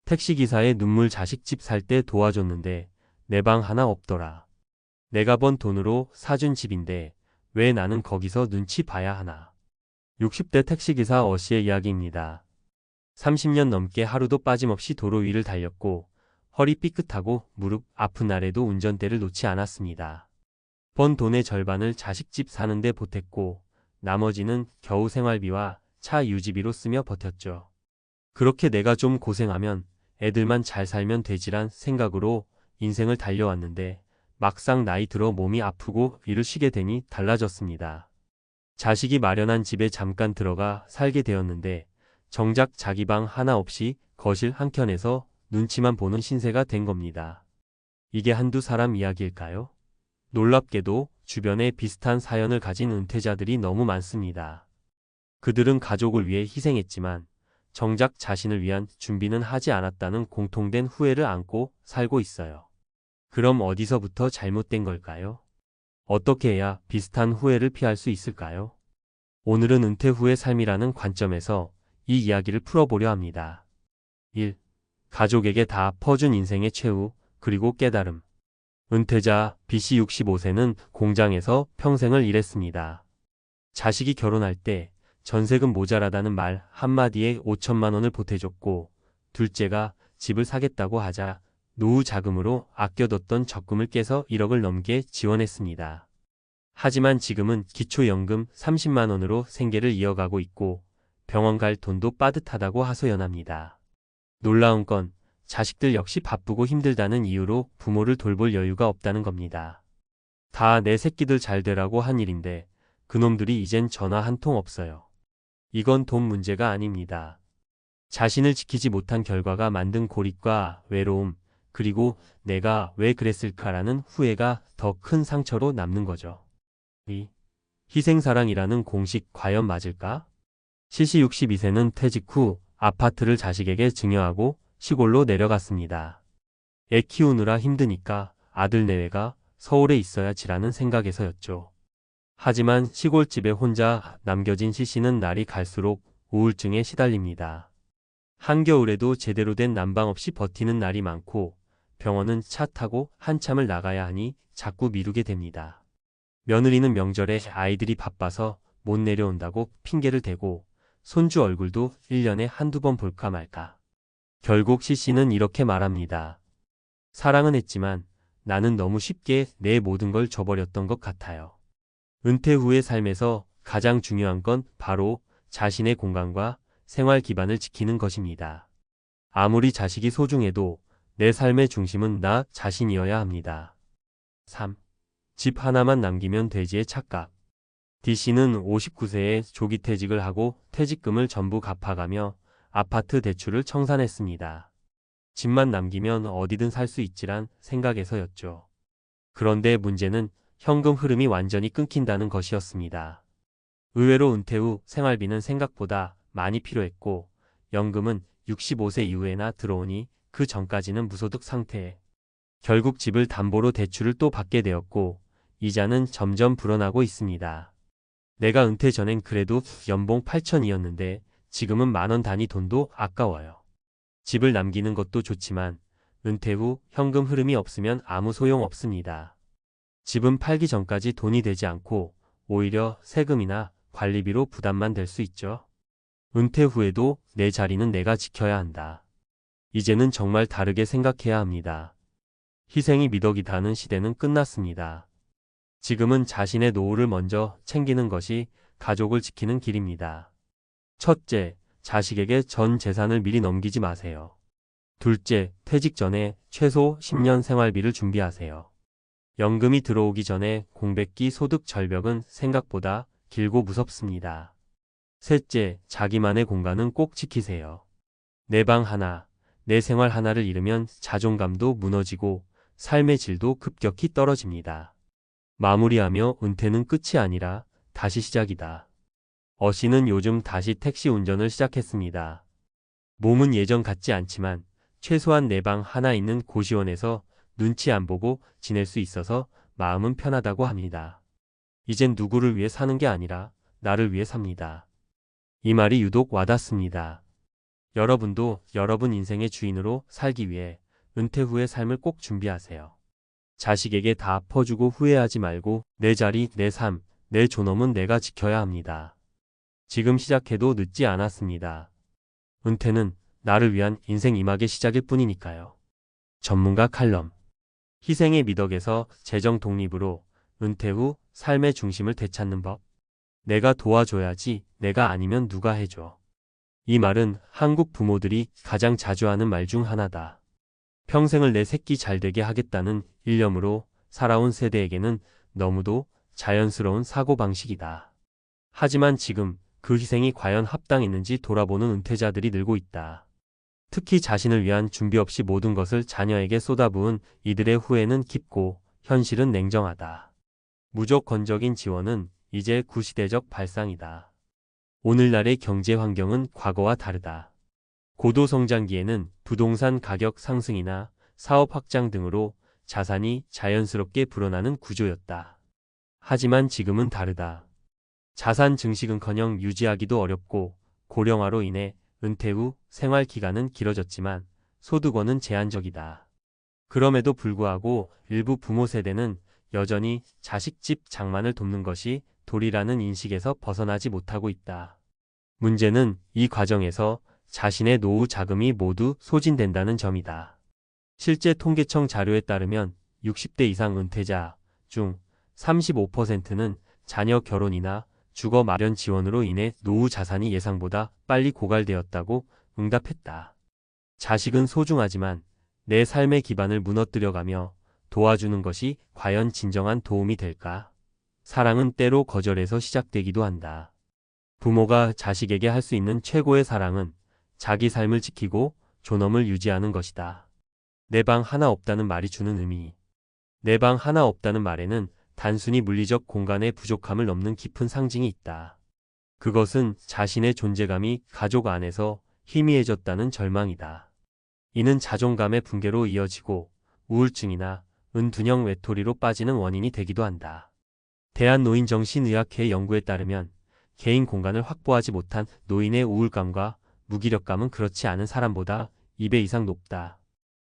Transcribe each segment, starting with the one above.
택시기사의 눈물 자식집 살 때 도와줬는데 내 방 하나 없더라. 내가 번 돈으로 사준 집인데 왜 나는 거기서 눈치 봐야 하나. 60대 택시기사 어씨의 이야기입니다. 30년 넘게 하루도 빠짐없이 도로 위를 달렸고 허리 삐끗하고 무릎 아픈 날에도 운전대를 놓지 않았습니다. 번 돈의 절반을 자식집 사는데 보탰고 나머지는 겨우 생활비와 차 유지비로 쓰며 버텼죠. 그렇게 내가 좀 고생하면 애들만 잘 살면 되지란 생각으로 인생을 달려왔는데 막상 나이 들어 몸이 아프고 일을 쉬게 되니 달라졌습니다. 자식이 마련한 집에 잠깐 들어가 살게 되었는데 정작 자기 방 하나 없이 거실 한켠에서 눈치만 보는 신세가 된 겁니다. 이게 한두 사람 이야기일까요? 놀랍게도 주변에 비슷한 사연을 가진 은퇴자들이 너무 많습니다. 그들은 가족을 위해 희생했지만 정작 자신을 위한 준비는 하지 않았다는 공통된 후회를 안고 살고 있어요. 그럼 어디서부터 잘못된 걸까요? 어떻게 해야 비슷한 후회를 피할 수 있을까요? 오늘은 은퇴 후의 삶이라는 관점에서 이 이야기를 풀어보려 합니다. 1. 가족에게 다 퍼준 인생의 최후, 그리고 깨달음. 은퇴자 B씨 65세는 공장에서 평생을 일했습니다. 자식이 결혼할 때 전세금 모자라다는 말 한마디에 5천만 원을 보태줬고 둘째가 집을 사겠다고 하자 노후 자금으로 아껴뒀던 적금을 깨서 1억을 넘게 지원했습니다. 하지만 지금은 기초연금 30만 원으로 생계를 이어가고 있고 병원 갈 돈도 빠듯하다고 하소연합니다. 놀라운 건 자식들 역시 바쁘고 힘들다는 이유로 부모를 돌볼 여유가 없다는 겁니다. 다 내 새끼들 잘 되라고 한 일인데 그놈들이 이젠 전화 한 통 없어요. 이건 돈 문제가 아닙니다. 자신을 지키지 못한 결과가 만든 고립과 외로움, 그리고 내가 왜 그랬을까라는 후회가 더 큰 상처로 남는 거죠. 2. 희생사랑이라는 공식 과연 맞을까? C씨 62세는 퇴직 후 아파트를 자식에게 증여하고 시골로 내려갔습니다. 애 키우느라 힘드니까 아들 내외가 서울에 있어야지라는 생각에서였죠. 하지만 시골집에 혼자 남겨진 C씨는 날이 갈수록 우울증에 시달립니다. 한겨울에도 제대로 된 난방 없이 버티는 날이 많고 병원은 차 타고 한참을 나가야 하니 자꾸 미루게 됩니다. 며느리는 명절에 아이들이 바빠서 못 내려온다고 핑계를 대고 손주 얼굴도 1년에 한두 번 볼까 말까. 결국 C씨는 이렇게 말합니다. 사랑은 했지만 나는 너무 쉽게 내 모든 걸 줘버렸던 것 같아요. 은퇴 후의 삶에서 가장 중요한 건 바로 자신의 공간과 생활 기반을 지키는 것입니다. 아무리 자식이 소중해도 내 삶의 중심은 나 자신이어야 합니다. 3. 집 하나만 남기면 되지의 착각. D씨는 59세에 조기 퇴직을 하고 퇴직금을 전부 갚아가며 아파트 대출을 청산했습니다. 집만 남기면 어디든 살 수 있지란 생각에서였죠. 그런데 문제는 현금 흐름이 완전히 끊긴다는 것이었습니다. 의외로 은퇴 후 생활비는 생각보다 많이 필요했고 연금은 65세 이후에나 들어오니 그 전까지는 무소득 상태에 결국 집을 담보로 대출을 또 받게 되었고 이자는 점점 불어나고 있습니다. 내가 은퇴 전엔 그래도 연봉 8천이었는데 지금은 만원 단위 돈도 아까워요. 집을 남기는 것도 좋지만 은퇴 후 현금 흐름이 없으면 아무 소용 없습니다. 집은 팔기 전까지 돈이 되지 않고 오히려 세금이나 관리비로 부담만 될 수 있죠. 은퇴 후에도 내 자리는 내가 지켜야 한다. 이제는 정말 다르게 생각해야 합니다. 희생이 미덕이다는 시대는 끝났습니다. 지금은 자신의 노후를 먼저 챙기는 것이 가족을 지키는 길입니다. 첫째, 자식에게 전 재산을 미리 넘기지 마세요. 둘째, 퇴직 전에 최소 10년 생활비를 준비하세요. 연금이 들어오기 전에 공백기 소득 절벽은 생각보다 길고 무섭습니다. 셋째, 자기만의 공간은 꼭 지키세요. 내 방 하나, 내 생활 하나를 잃으면 자존감도 무너지고 삶의 질도 급격히 떨어집니다. 마무리하며 은퇴는 끝이 아니라 다시 시작이다. 어씨는 요즘 다시 택시 운전을 시작했습니다. 몸은 예전 같지 않지만 최소한 내 방 하나 있는 고시원에서 눈치 안 보고 지낼 수 있어서 마음은 편하다고 합니다. 이젠 누구를 위해 사는 게 아니라 나를 위해 삽니다. 이 말이 유독 와닿습니다. 여러분도 여러분 인생의 주인으로 살기 위해 은퇴 후의 삶을 꼭 준비하세요. 자식에게 다 퍼주고 후회하지 말고 내 자리, 내 삶, 내 존엄은 내가 지켜야 합니다. 지금 시작해도 늦지 않았습니다. 은퇴는 나를 위한 인생 이막의 시작일 뿐이니까요. 전문가 칼럼. 희생의 미덕에서 재정 독립으로 은퇴 후 삶의 중심을 되찾는 법. 내가 도와줘야지 내가 아니면 누가 해줘. 이 말은 한국 부모들이 가장 자주 하는 말 중 하나다. 평생을 내 새끼 잘되게 하겠다는 일념으로 살아온 세대에게는 너무도 자연스러운 사고방식이다. 하지만 지금 그 희생이 과연 합당했는지 돌아보는 은퇴자들이 늘고 있다. 특히 자신을 위한 준비 없이 모든 것을 자녀에게 쏟아부은 이들의 후회는 깊고 현실은 냉정하다. 무조건적인 지원은 이제 구시대적 발상이다. 오늘날의 경제 환경은 과거와 다르다. 고도성장기에는 부동산 가격 상승이나 사업 확장 등으로 자산이 자연스럽게 불어나는 구조였다. 하지만 지금은 다르다. 자산 증식은커녕 유지하기도 어렵고 고령화로 인해 은퇴 후 생활 기간은 길어졌지만 소득원은 제한적이다. 그럼에도 불구하고 일부 부모 세대는 여전히 자식 집 장만을 돕는 것이 도리라는 인식에서 벗어나지 못하고 있다. 문제는 이 과정에서 자신의 노후 자금이 모두 소진된다는 점이다. 실제 통계청 자료에 따르면 60대 이상 은퇴자 중 35%는 자녀 결혼이나 주거 마련 지원으로 인해 노후 자산이 예상보다 빨리 고갈되었다고 응답했다. 자식은 소중하지만 내 삶의 기반을 무너뜨려가며 도와주는 것이 과연 진정한 도움이 될까? 사랑은 때로 거절에서 시작되기도 한다. 부모가 자식에게 할 수 있는 최고의 사랑은 자기 삶을 지키고 존엄을 유지하는 것이다. 내 방 하나 없다는 말이 주는 의미. 내 방 하나 없다는 말에는 단순히 물리적 공간의 부족함을 넘는 깊은 상징이 있다. 그것은 자신의 존재감이 가족 안에서 희미해졌다는 절망이다. 이는 자존감의 붕괴로 이어지고 우울증이나 은둔형 외톨이로 빠지는 원인이 되기도 한다. 대한노인정신의학회 연구에 따르면 개인 공간을 확보하지 못한 노인의 우울감과 무기력감은 그렇지 않은 사람보다 2배 이상 높다.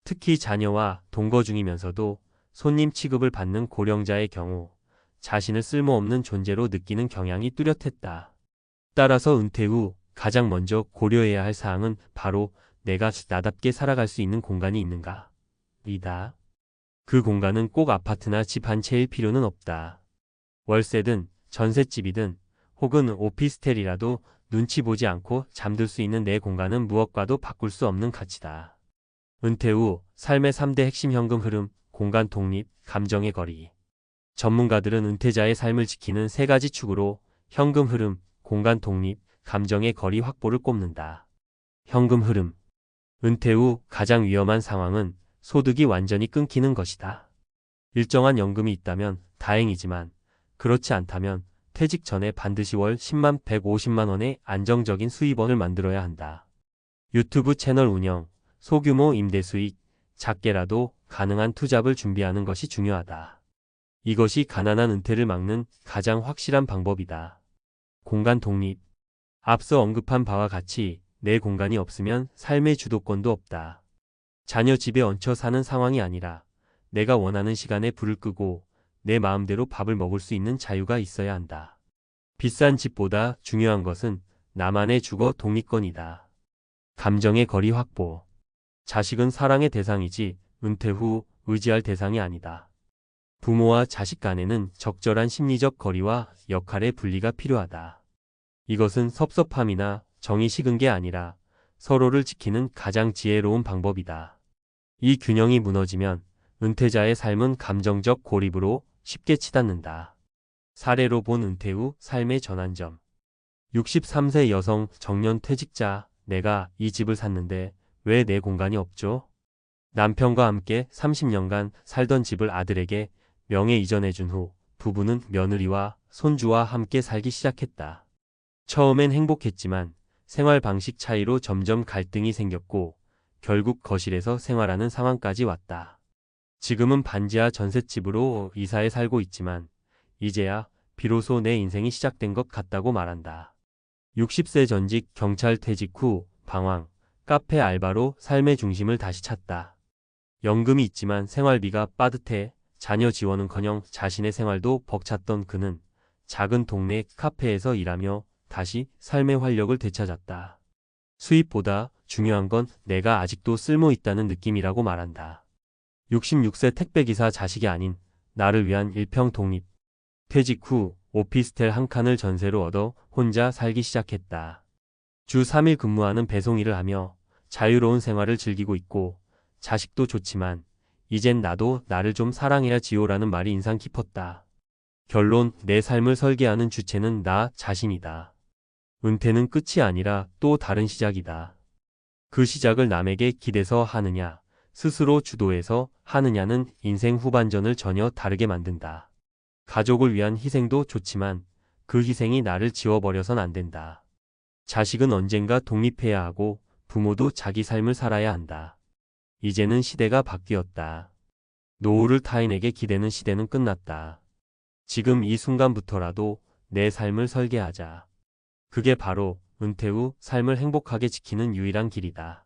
특히 자녀와 동거 중이면서도 손님 취급을 받는 고령자의 경우 자신을 쓸모없는 존재로 느끼는 경향이 뚜렷했다. 따라서 은퇴 후 가장 먼저 고려해야 할 사항은 바로 내가 나답게 살아갈 수 있는 공간이 있는가? 이다. 그 공간은 꼭 아파트나 집 한 채일 필요는 없다. 월세든 전셋집이든 혹은 오피스텔이라도 눈치 보지 않고 잠들 수 있는 내 공간은 무엇과도 바꿀 수 없는 가치다. 은퇴 후 삶의 3대 핵심 현금 흐름, 공간 독립, 감정의 거리. 전문가들은 은퇴자의 삶을 지키는 세 가지 축으로 현금 흐름, 공간 독립, 감정의 거리 확보를 꼽는다. 현금 흐름. 은퇴 후 가장 위험한 상황은 소득이 완전히 끊기는 것이다. 일정한 연금이 있다면 다행이지만 그렇지 않다면 퇴직 전에 반드시 월 10만 150만 원의 안정적인 수입원을 만들어야 한다. 유튜브 채널 운영, 소규모 임대 수익, 작게라도 가능한 투잡을 준비하는 것이 중요하다. 이것이 가난한 은퇴를 막는 가장 확실한 방법이다. 공간 독립. 앞서 언급한 바와 같이 내 공간이 없으면 삶의 주도권도 없다. 자녀 집에 얹혀 사는 상황이 아니라 내가 원하는 시간에 불을 끄고 내 마음대로 밥을 먹을 수 있는 자유가 있어야 한다. 비싼 집보다 중요한 것은 나만의 주거 독립권이다. 감정의 거리 확보. 자식은 사랑의 대상이지 은퇴 후 의지할 대상이 아니다. 부모와 자식 간에는 적절한 심리적 거리와 역할의 분리가 필요하다. 이것은 섭섭함이나 정이 식은 게 아니라 서로를 지키는 가장 지혜로운 방법이다. 이 균형이 무너지면 은퇴자의 삶은 감정적 고립으로 쉽게 치닫는다. 사례로 본 은퇴 후 삶의 전환점. 63세 여성 정년 퇴직자. 내가 이 집을 샀는데 왜 내 공간이 없죠? 남편과 함께 30년간 살던 집을 아들에게 명예 이전해준 후 부부는 며느리와 손주와 함께 살기 시작했다. 처음엔 행복했지만 생활 방식 차이로 점점 갈등이 생겼고 결국 거실에서 생활하는 상황까지 왔다. 지금은 반지하 전셋집으로 이사해 살고 있지만 이제야 비로소 내 인생이 시작된 것 같다고 말한다. 60세 전직 경찰 퇴직 후 방황, 카페 알바로 삶의 중심을 다시 찾다. 연금이 있지만 생활비가 빠듯해 자녀 지원은커녕 자신의 생활도 벅찼던 그는 작은 동네 카페에서 일하며 다시 삶의 활력을 되찾았다. 수입보다 중요한 건 내가 아직도 쓸모 있다는 느낌이라고 말한다. 66세 택배기사 자식이 아닌 나를 위한 일평 독립. 퇴직 후 오피스텔 한 칸을 전세로 얻어 혼자 살기 시작했다. 주 3일 근무하는 배송 일을 하며 자유로운 생활을 즐기고 있고 자식도 좋지만 이젠 나도 나를 좀 사랑해야 지요라는 말이 인상 깊었다. 결론, 내 삶을 설계하는 주체는 나 자신이다. 은퇴는 끝이 아니라 또 다른 시작이다. 그 시작을 남에게 기대서 하느냐, 스스로 주도해서 하느냐는 인생 후반전을 전혀 다르게 만든다. 가족을 위한 희생도 좋지만 그 희생이 나를 지워버려선 안 된다. 자식은 언젠가 독립해야 하고 부모도 자기 삶을 살아야 한다. 이제는 시대가 바뀌었다. 노후를 타인에게 기대는 시대는 끝났다. 지금 이 순간부터라도 내 삶을 설계하자. 그게 바로 은퇴 후 삶을 행복하게 지키는 유일한 길이다.